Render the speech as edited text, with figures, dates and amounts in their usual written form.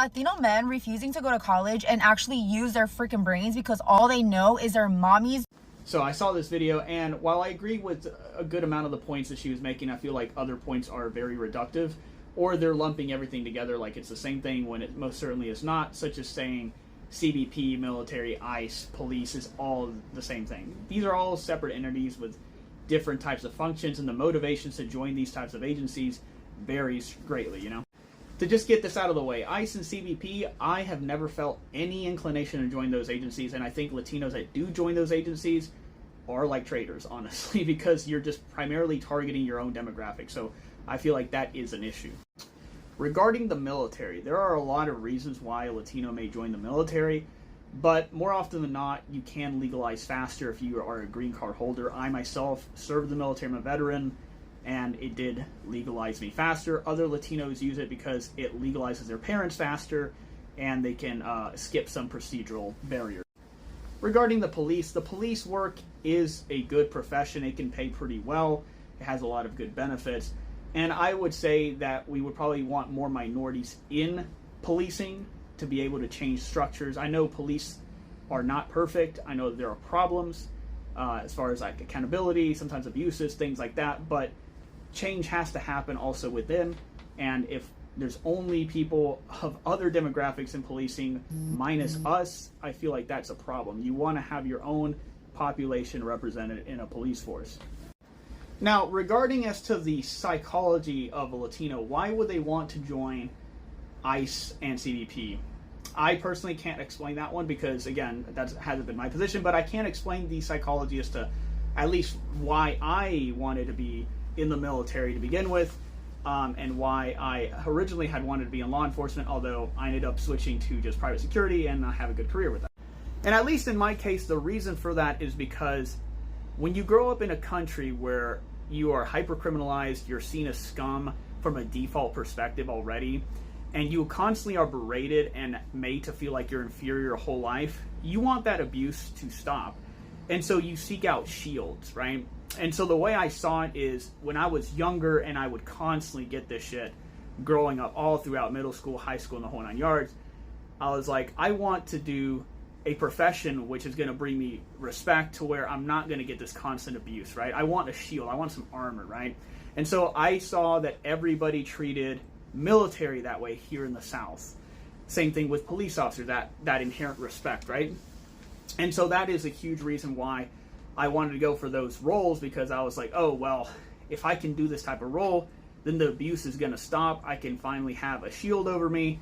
Latino men refusing to go to college and actually use their freaking brains because all they know is their mommies. So I saw this video, and while I agree with a good amount of the points that she was making, I feel like other points are very reductive, or they're lumping everything together like it's the same thing when it most certainly is not, such as saying CBP, military, ICE, police is all the same thing. These are all separate entities with different types of functions, and the motivations to join these types of agencies varies greatly, you know? To just get this out of the way, ICE and CBP, I have never felt any inclination to join those agencies, and I think Latinos that do join those agencies are like traitors, honestly, because you're just primarily targeting your own demographic, so I feel like that is an issue. Regarding the military, there are a lot of reasons why a Latino may join the military, but more often than not, you can legalize faster if you are a green card holder. I myself served the military, I'm a veteran, and it did legalize me faster. Other Latinos use it because it legalizes their parents faster, and they can skip some procedural barriers. Regarding the police work is a good profession. It can pay pretty well. It has a lot of good benefits. And I would say that we would probably want more minorities in policing to be able to change structures. I know police are not perfect. I know there are problems as far as like accountability, sometimes abuses, things like that, but change has to happen also within. And if there's only people of other demographics in policing minus us, I feel like that's a problem. You want to have your own population represented in a police force. Now, regarding as to the psychology of a Latino, why would they want to join ICE and CBP? I personally can't explain that one because, again, that hasn't been my position, but I can explain the psychology as to at least why I wanted to be in the military to begin with, and why I originally had wanted to be in law enforcement, although I ended up switching to just private security, and I have a good career with that. And at least in my case, the reason for that is because when you grow up in a country where you are hyper-criminalized, you're seen as scum from a default perspective already, and you constantly are berated and made to feel like you're inferior your whole life, you want that abuse to stop. And so you seek out shields, right? And so the way I saw it is when I was younger and I would constantly get this shit growing up all throughout middle school, high school, and the whole 9 yards, I was like, I want to do a profession which is going to bring me respect to where I'm not going to get this constant abuse, right? I want a shield. I want some armor, right? And so I saw that everybody treated military that way here in the South. Same thing with police officers, that inherent respect, right? And so that is a huge reason why I wanted to go for those roles, because I was like, oh, well, if I can do this type of role, then the abuse is going to stop. I can finally have a shield over me,